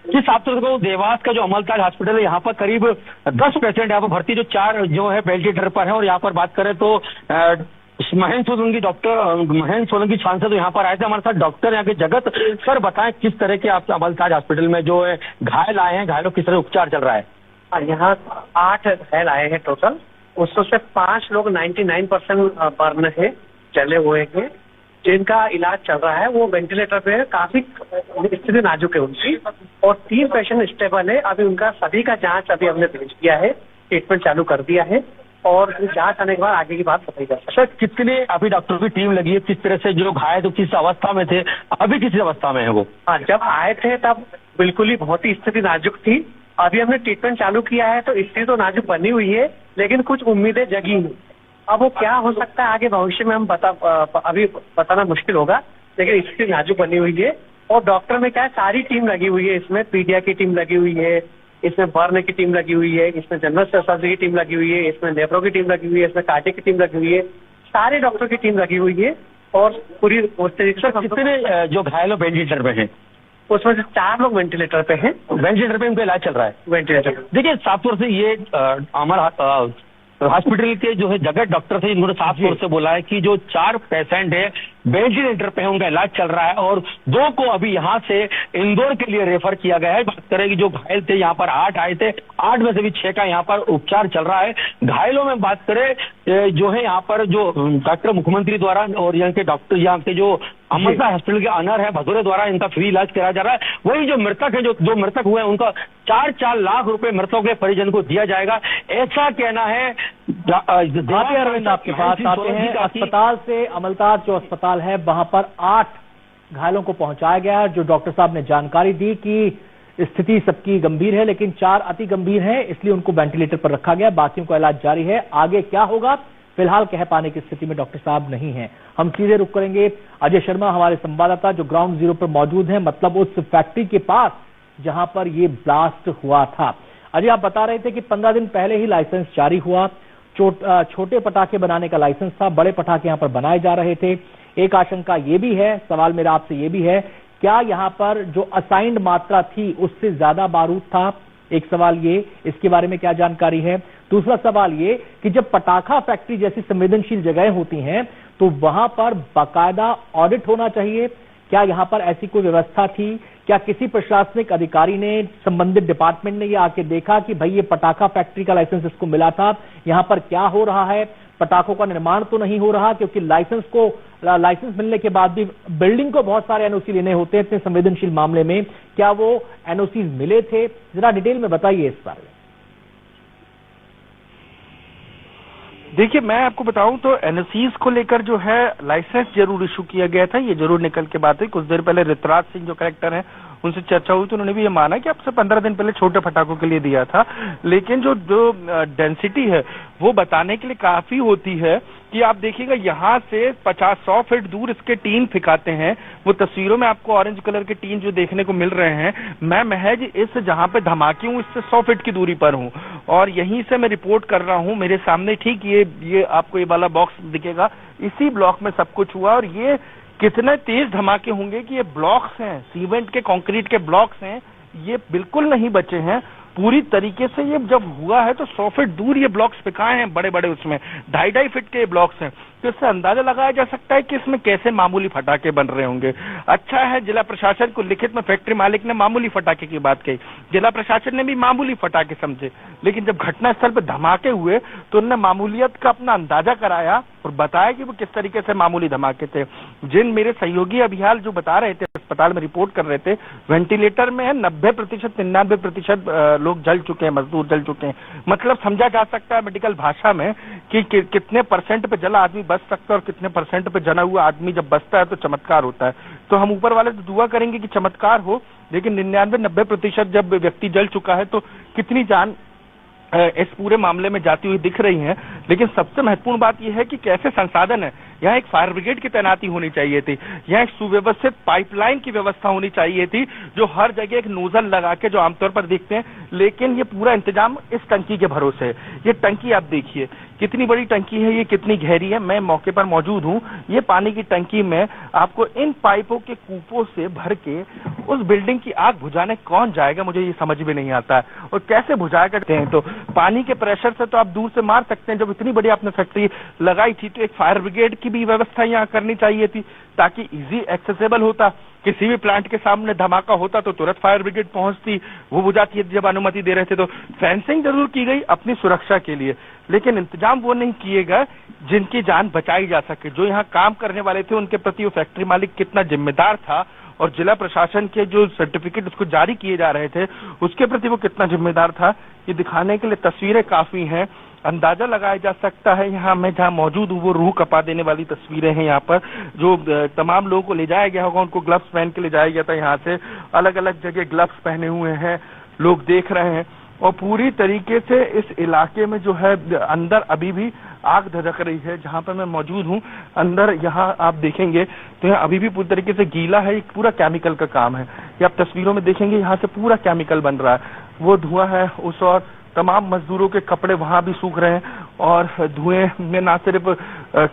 जिस आप को देवास का जो अमलताज हॉस्पिटल है, यहाँ पर करीब 10 पेशेंट यहाँ पर भर्ती, जो 4 जो है वेंटिलेटर पर है। और यहाँ पर बात करें तो महेंद्र सोलंकी, डॉक्टर महेंद्र सोलंकी सांसद यहाँ पर आए थे हमारे साथ, डॉक्टर यहाँ के जगत। सर बताएं किस तरह के आप अमलताज हॉस्पिटल में जो है घायल आए हैं, घायलों किस तरह उपचार चल रहा है? यहाँ 8 घायल आए हैं टोटल, उसमें से 5 लोग 99% बर्न है, जले हुए हैं, जिनका इलाज चल रहा है। वो वेंटिलेटर पे है, काफी स्थिति नाजुक है उनकी, और 3 पेशेंट स्टेबल है। अभी उनका सभी का जांच अभी हमने भेज दिया है, ट्रीटमेंट चालू कर दिया है, और जांच आने के बाद आगे की बात बताई जा सकती है। सर कितने अभी डॉक्टर की टीम लगी है, किस तरह से जो घायल तो किस अवस्था में थे, अभी किस अवस्था में है वो? हाँ, जब आए थे तब बिल्कुल ही बहुत ही स्थिति नाजुक थी। अभी हमने ट्रीटमेंट चालू किया है तो स्थिति तो नाजुक बनी हुई है, लेकिन कुछ उम्मीदें जगी हैं। अब वो क्या हो सकता है आगे भविष्य में हम अभी बताना मुश्किल होगा, लेकिन स्थिति नाजुक बनी हुई है। और डॉक्टर में क्या है, सारी टीम लगी हुई है, इसमें पीडिया की टीम लगी हुई है, इसमें बर्न की टीम लगी हुई है, इसमें जनरल सर्जरी की टीम लगी हुई है, इसमें नेफ्रो की टीम लगी हुई है, इसमें कार्डियक की टीम लगी हुई है, सारे डॉक्टर की टीम लगी हुई है। और पूरी कितने जो घायल वेंटिलेटर पे हैं, उसमें से 4 लोग वेंटिलेटर पे हैं। वेंटिलेटर पे उनका इलाज चल रहा है वेंटिलेटर। देखिए साफ तौर से ये हमारा हॉस्पिटल के जो है जगत डॉक्टर थे, इन्होंने साफ तौर से बोला है कि जो 4 पेशेंट है वेंटिलेटर पे है, उनका इलाज चल रहा है, और 2 को अभी यहाँ से इंदौर के लिए रेफर किया गया है। बात करें कि जो घायल थे यहाँ पर 8 आए थे, 8 में से भी 6 का यहाँ पर उपचार चल रहा है। घायलों में बात करें जो है यहाँ पर जो डॉक्टर मुख्यमंत्री द्वारा और यहाँ के डॉक्टर, यहाँ के जो अमरता हॉस्पिटल के अनर है भदौरे द्वारा इनका फ्री इलाज कराया जा रहा है। वही जो मृतक है, जो मृतक हुए हैं, उनका 4-4 लाख रुपए मृतकों के परिजन को दिया जाएगा, ऐसा कहना है। अरविंद आपके पास आते हैं, अस्पताल से अमलताज जो अस्पताल है वहां पर 8 घायलों को पहुंचाया गया है। जो डॉक्टर साहब ने जानकारी दी कि स्थिति सबकी गंभीर है, लेकिन 4 अति गंभीर हैं, इसलिए उनको वेंटिलेटर पर रखा गया, बाकियों का इलाज जारी है। आगे क्या होगा फिलहाल कह पाने की स्थिति में डॉक्टर साहब नहीं है। हम सीधे रुक करेंगे अजय शर्मा, हमारे संवाददाता जो ग्राउंड जीरो पर मौजूद हैं, मतलब उस फैक्ट्री के पास जहां पर ये ब्लास्ट हुआ था। अजय आप बता रहे थे कि 15 दिन पहले ही लाइसेंस जारी हुआ, छोटे पटाखे बनाने का लाइसेंस था, बड़े पटाखे यहां पर बनाए जा रहे थे। एक आशंका ये भी है, सवाल मेरा आपसे ये भी है, क्या यहां पर जो असाइंड मात्रा थी उससे ज्यादा बारूद था? एक सवाल ये, इसके बारे में क्या जानकारी है? दूसरा सवाल ये कि जब पटाखा फैक्ट्री जैसी संवेदनशील जगहें होती हैं तो वहां पर बाकायदा ऑडिट होना चाहिए, क्या यहां पर ऐसी कोई व्यवस्था थी? क्या किसी प्रशासनिक अधिकारी ने, संबंधित डिपार्टमेंट ने ये आके देखा कि भाई ये पटाखा फैक्ट्री का लाइसेंस इसको मिला था, यहां पर क्या हो रहा है? पटाखों का निर्माण तो नहीं हो रहा, क्योंकि लाइसेंस मिलने के बाद भी बिल्डिंग को बहुत सारे एनओसी लेने होते हैं इतने संवेदनशील मामले में, क्या वो एनओसी मिले थे? जरा डिटेल में बताइए इस बारे में। देखिए मैं आपको बताऊं तो एनओसीज को लेकर जो है लाइसेंस जरूर इशू किया गया था, ये जरूर निकल के बात है। कुछ देर पहले ऋतराज सिंह जो कलेक्टर हैं उनसे चर्चा हुई तो उन्होंने भी ये माना कि अब से 15 दिन पहले छोटे पटाखों के लिए दिया था, लेकिन जो डेंसिटी है वो बताने के लिए काफी होती है कि आप देखिएगा यहाँ से 50-100 फीट दूर इसके टीन फिकाते हैं। वो तस्वीरों में आपको ऑरेंज कलर के टीन जो देखने को मिल रहे हैं, मैं महज इस जहां पे धमाके हूँ इससे 100 फीट की दूरी पर हूँ और यहीं से मैं रिपोर्ट कर रहा हूँ। मेरे सामने ठीक ये आपको ये वाला बॉक्स दिखेगा, इसी ब्लॉक में सब कुछ हुआ। और ये कितने तेज धमाके होंगे कि ये ब्लॉक्स हैं, सीमेंट के कंक्रीट के ब्लॉक्स हैं, ये बिल्कुल नहीं बचे हैं पूरी तरीके से। ये जब हुआ है तो 100 फीट दूर ये ब्लॉक्स फेंकाए हैं बड़े बड़े, उसमें 2.5 फीट के ब्लॉक्स हैं, तो इससे अंदाजा लगाया जा सकता है कि इसमें कैसे मामूली फटाके बन रहे होंगे। अच्छा है जिला प्रशासन को लिखित में फैक्ट्री मालिक ने मामूली फटाके की बात कही, जिला प्रशासन ने भी मामूली फटाके समझे, लेकिन जब घटनास्थल पर धमाके हुए तो उन्होंने मामूलियत का अपना अंदाजा कराया और बताया कि वो किस तरीके से मामूली धमाके थे। जिन मेरे सहयोगी अभियान जो बता रहे थे, अस्पताल में रिपोर्ट कर रहे थे, वेंटिलेटर में 90%, 99% लोग जल चुके हैं, मजदूर जल चुके हैं। मतलब समझा जा सकता है मेडिकल भाषा में कि कितने परसेंट पे जला आदमी बच सकता है और कितने परसेंट पे जना हुआ आदमी जब बचता है तो चमत्कार होता है। तो हम ऊपर वाले से दुआ करेंगे कि चमत्कार हो, लेकिन 99-90% जब व्यक्ति जल चुका है तो कितनी जान इस पूरे मामले में जाती हुई दिख रही हैं। लेकिन सबसे महत्वपूर्ण बात यह है कि कैसे संसाधन है। यहाँ एक फायर ब्रिगेड की तैनाती होनी चाहिए थी, यहाँ एक सुव्यवस्थित पाइपलाइन की व्यवस्था होनी चाहिए थी, जो हर जगह एक नोजल लगा के जो आमतौर पर देखते हैं, लेकिन ये पूरा इंतजाम इस टंकी के भरोसे है। ये टंकी आप देखिए, कितनी बड़ी टंकी है, ये कितनी गहरी है, मैं मौके पर मौजूद हूँ। ये पानी की टंकी में आपको इन पाइपों के कूपों से भर के उस बिल्डिंग की आग बुझाने कौन जाएगा, मुझे ये समझ में नहीं आता है। और कैसे बुझाया करते हैं, तो पानी के प्रेशर से तो आप दूर से मार सकते हैं। जब इतनी बड़ी आपने फैक्ट्री लगाई थी तो एक फायर ब्रिगेड की भी व्यवस्था यहाँ करनी चाहिए थी, ताकि इजी एक्सेसिबल होता। किसी भी प्लांट के सामने धमाका होता तो तुरंत फायर ब्रिगेड पहुंचती, वो बुझाती है। जब अनुमति दे रहे थे तो फेंसिंग जरूर की गई अपनी सुरक्षा के लिए, लेकिन इंतजाम वो नहीं किए गए जिनकी जान बचाई जा सके। जो यहाँ काम करने वाले थे उनके प्रति वो फैक्ट्री मालिक कितना जिम्मेदार था, और जिला प्रशासन के जो सर्टिफिकेट उसको जारी किए जा रहे थे उसके प्रति वो कितना जिम्मेदार था, ये दिखाने के लिए तस्वीरें काफी हैं। अंदाजा लगाया जा सकता है, यहाँ मैं जहाँ मौजूद हूँ वो रूह कपा देने वाली तस्वीरें हैं। यहाँ पर जो तमाम लोगों को ले जाया गया होगा, उनको ग्लव्स पहन के ले जाया गया था। यहाँ से अलग अलग जगह ग्लव्स पहने हुए हैं, लोग देख रहे हैं। और पूरी तरीके से इस इलाके में जो है अंदर अभी भी आग धधक रही है। जहां पर मैं मौजूद हूं अंदर, यहाँ आप देखेंगे तो यहाँ अभी भी पूरी तरीके से गीला है, एक पूरा केमिकल का काम है। ये आप तस्वीरों में देखेंगे, यहाँ से पूरा केमिकल बन रहा है, वो धुआं है उस, और तमाम मजदूरों के कपड़े वहां भी सूख रहे हैं। और धुएं में ना सिर्फ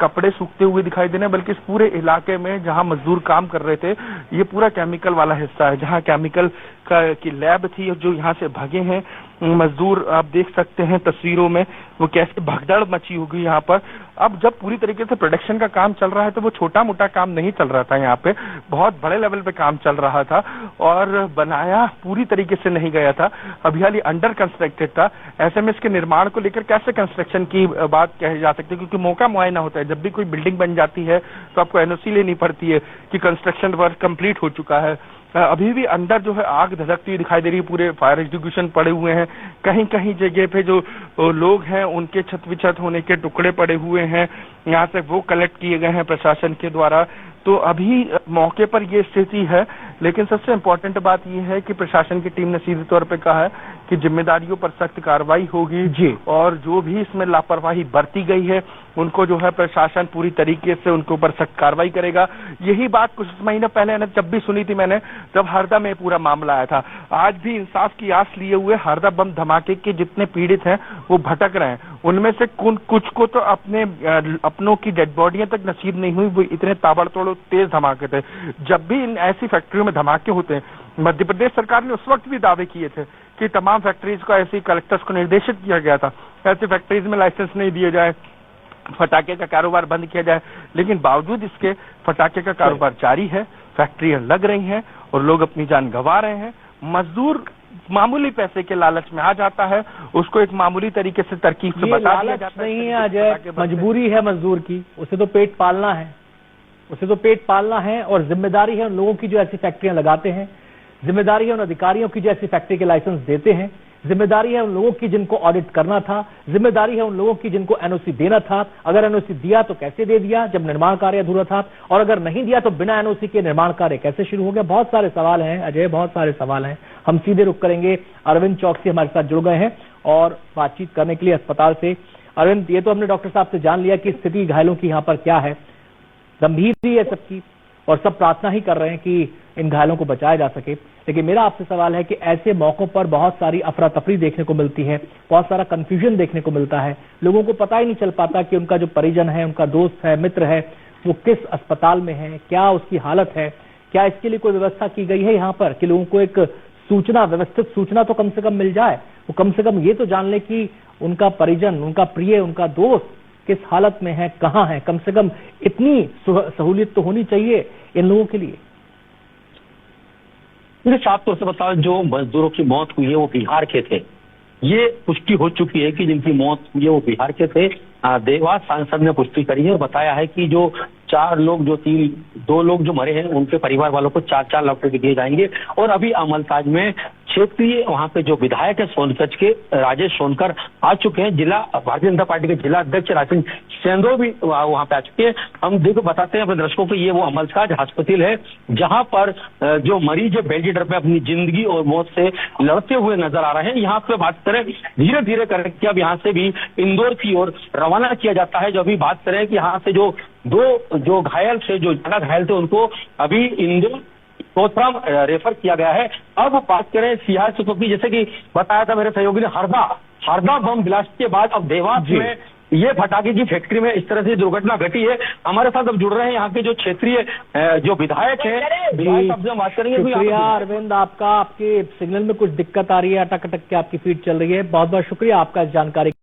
कपड़े सूखते हुए दिखाई दे रहे हैं, बल्कि इस पूरे इलाके में जहां मजदूर काम कर रहे थे, ये पूरा केमिकल वाला हिस्सा है, जहां केमिकल की लैब थी। जो यहाँ से भगे हैं मजदूर, आप देख सकते हैं तस्वीरों में वो कैसे भगदड़ मची होगी यहाँ पर। अब जब पूरी तरीके से प्रोडक्शन का काम चल रहा है तो वो छोटा मोटा काम नहीं चल रहा था, यहाँ पे बहुत बड़े लेवल पे काम चल रहा था, और बनाया पूरी तरीके से नहीं गया था, अभी हाल ही अंडर कंस्ट्रक्टेड था। ऐसे में इसके निर्माण को लेकर कैसे कंस्ट्रक्शन की बात कही जा सकती है, क्योंकि मौका मुआयना होता है। जब भी कोई बिल्डिंग बन जाती है तो आपको एनओसी लेनी पड़ती है कि कंस्ट्रक्शन वर्क कंप्लीट हो चुका है। अभी भी अंदर जो है आग धधकती हुई दिखाई दे रही है, पूरे फायर एग्जीक्यूशन पड़े हुए हैं। कहीं कहीं जगह पे जो लोग हैं उनके छत विछत होने के टुकड़े पड़े हुए हैं, यहाँ से वो कलेक्ट किए गए हैं प्रशासन के द्वारा। तो अभी मौके पर ये स्थिति है, लेकिन सबसे इम्पोर्टेंट बात यह है कि प्रशासन की टीम ने सीधे तौर पे कहा है कि जिम्मेदारियों पर सख्त कार्रवाई होगी जी, और जो भी इसमें लापरवाही बरती गई है उनको जो है प्रशासन पूरी तरीके से उनके ऊपर सख्त कार्रवाई करेगा। यही बात कुछ महीने पहले जब भी सुनी थी मैंने, जब हरदा में पूरा मामला आया था। आज भी इंसाफ की आस लिए हुए हरदा बम धमाके के जितने पीड़ित हैं वो भटक रहे हैं। उनमें से कुछ को तो अपनों की डेड बॉडियां तक नसीब नहीं हुई, वो इतने ताबड़तोड़ तेज धमाके थे। जब भी इन ऐसी फैक्ट्रियों में धमाके होते हैं, मध्य प्रदेश सरकार ने उस वक्त भी दावे किए थे कि तमाम फैक्ट्रीज को, ऐसी कलेक्टर्स को निर्देशित किया गया था ऐसी फैक्ट्रीज में लाइसेंस नहीं दिए जाए, फटाके का कारोबार बंद किया जाए। लेकिन बावजूद इसके फटाके का कारोबार जारी है, फैक्ट्रियां लग रही हैं और लोग अपनी जान गंवा रहे हैं। मजदूर मामूली पैसे के लालच में आ जाता है, उसको एक मामूली तरीके से तरकीब से बता दिया जाता है। नहीं है अजय, मजबूरी है मजदूर की, उसे तो पेट पालना है, उसे तो पेट पालना है। और जिम्मेदारी है उन लोगों की जो ऐसी फैक्ट्रियां लगाते हैं, जिम्मेदारी है उन अधिकारियों की जो ऐसी फैक्ट्री के लाइसेंस देते हैं, जिम्मेदारी है उन लोगों की जिनको ऑडिट करना था, जिम्मेदारी है उन लोगों की जिनको एनओसी देना था। अगर एनओसी दिया तो कैसे दे दिया जब निर्माण कार्य अधूरा था, और अगर नहीं दिया तो बिना एनओसी के निर्माण कार्य कैसे शुरू हो गया। बहुत सारे सवाल हैं अजय, बहुत सारे सवाल हैं। हम सीधे रुख करेंगे, अरविंद चौकसी हमारे साथ जुड़ गए हैं और बातचीत करने के लिए अस्पताल से। अरविंद, ये तो हमने डॉक्टर साहब से जान लिया कि स्थिति घायलों की यहाँ पर क्या है, गंभीर भी है सबकी, और सब प्रार्थना ही कर रहे हैं कि इन घायलों को बचाया जा सके। लेकिन मेरा आपसे सवाल है कि ऐसे मौकों पर बहुत सारी अफरा तफरी देखने को मिलती है, बहुत सारा कंफ्यूजन देखने को मिलता है, लोगों को पता ही नहीं चल पाता कि उनका जो परिजन है, उनका दोस्त है, मित्र है, वो किस अस्पताल में है, क्या उसकी हालत है। क्या इसके लिए कोई व्यवस्था की गई है यहाँ पर कि लोगों को एक सूचना, व्यवस्थित सूचना तो कम से कम मिल जाए, वो कम से कम ये तो जान ले कि उनका परिजन, उनका प्रिय, उनका दोस्त किस हालत में है, कहाँ है। कम से कम इतनी सहूलियत तो होनी चाहिए इन लोगों के लिए। मुझे साफ तौर से बताओ, जो मजदूरों की मौत हुई है वो बिहार के थे। ये पुष्टि हो चुकी है कि जिनकी मौत हुई है वो बिहार के थे। देवास सांसद ने पुष्टि करी है और बताया है कि जो 4 लोग, जो 2 लोग जो मरे हैं उनके परिवार वालों को 4-4 लाख रुपए दिए जाएंगे। और अभी अमलताज में क्षेत्रीय वहां पे जो विधायक है सोनकच्छ के राजेश सोनकर आ चुके हैं। जिला भारतीय जनता पार्टी के जिला अध्यक्ष राजन सेंदो भी वहां पे आ चुके हैं। हम देखो बताते हैं अपने दर्शकों को, ये वो अमलताज अस्पताल है जहां पर जो मरीज है वेंटिलेटर पे अपनी जिंदगी और मौत से लड़ते हुए नजर आ रहे हैं। यहाँ पे बात करें, धीरे धीरे करके अब यहाँ से भी इंदौर की ओर रवाना किया जाता है। जो अभी बात करें कि यहाँ से जो 2 घायल थे, जो ज्यादा घायल थे, उनको अभी इंदौर कोतराम रेफर किया गया है। अब बात करें सियासतों की, जैसे कि बताया था मेरे सहयोगी ने, हरदा बम ब्लास्ट के बाद अब देवास में ये पटाखे की फैक्ट्री में इस तरह से दुर्घटना घटी है। हमारे साथ अब जुड़ रहे हैं यहाँ के जो क्षेत्रीय जो विधायक है, विधायक साहब से हम बात करेंगे। शुक्रिया अरविंद, आपका आपके सिग्नल में कुछ दिक्कत आ रही है, अटक अटक के आपकी फीड चल रही है। बहुत बहुत शुक्रिया आपका जानकारी